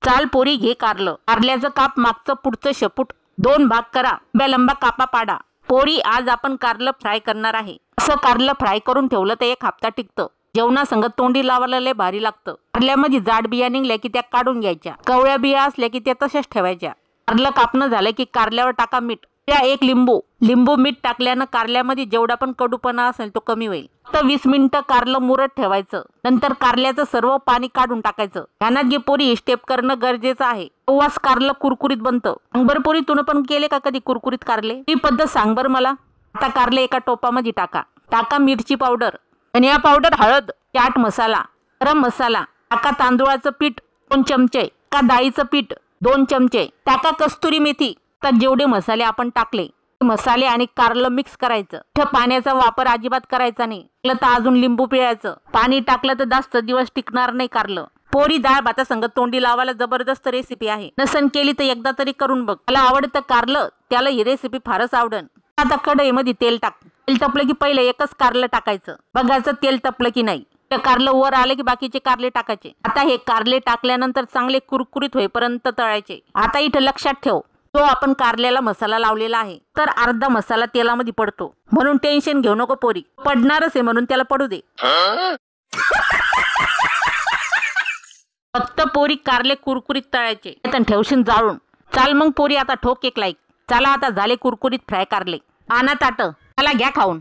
चाल पोरी घे कारलं, कारल्याचं काप मागचं पुढचं शेपूट 2 भाग करा, लंबा कापा पाडा. पोरी आज आपण कारलं फ्राय करणार आहे. असं कारलं फ्राय करून ठेवलं तर 1 हप्ता टिकतं. जेवणासंग तोंडी लावायला लय भारी लागतं. कारल्यामध्ये जाड बिया निघल्या की त्या काढून घ्यायच्या, कवळ्या बिया असल्या की त्या तशाच ठेवायच्या. कारलं कापणं झालं की कारल्यावर टाका मीठ, त्या 1 लिंबू मीठ टाकल्यानं कारल्यामध्ये जेवढा पण कडूपणा असेल तो कमी होईल. फक्त 20 मिनिटं कारलं मुरत ठेवायचं. नंतर कारल्याचं सर्व पाणी काढून टाकायचं. ध्यानात घे पोरी, ही स्टेप करणं गरजेचं आहे. तेव्हाच कारलं कुरकुरीत बनतं. सांग बरं पोरी, तुनं पण केले का कधी कुरकुरीत कारले? ही पद्धत सांग बरं मला. आता कारले एका टोपामध्ये टाका मिरची पावडर, धनिया पावडर, हळद, चाट मसाला, गरम मसाला, टाका तांदूळाचं पीठ 2 चमचे, का डाळीचं पीठ 2 चमचे, टाका कस्तुरी मेथी. तर जेवढे मसाले आपण टाकले मसाले आणि कारलं मिक्स करायचं. पाण्याचा वापर अजिबात करायचा नाही. तर अजून लिंबू पिळायचं. पाणी टाकलं तर जास्त दिवस टिकणार नाही कारलं. पोरी डाळ भाता संग तोंडी लावायला जबरदस्त रेसिपी आहे. नसन केली तर एकदा तरी करून बघ. मला आवडतं कारलं, त्याला ही रेसिपी फारच आवडन. आता कढईमध्ये तेल टाक. तेल तपलं की पहिलं एकच कारलं टाकायचं. बघायचं तेल तपलं की नाही. कारलं वर आले की बाकीचे कारले टाकायचे. आता हे कारले टाकल्यानंतर चांगले कुरकुरीत होईपर्यंत तळायचे. आता इथं लक्षात ठेव, जो आपण कारल्याला मसाला लावलेला आहे तर अर्धा मसाला तेलामध्ये पडतो, म्हणून टेन्शन घेऊ नको पोरी. पडणारच आहे म्हणून त्याला पडू दे. फक्त पोरी कारले कुरकुरीत तळायचे, ठेवशील जाळून. चाल मग पोरी, आता ठोक 1 लाईक. चला आता झाले कुरकुरीत फ्राय कारले. आणा ताट, चला घ्या खाऊन.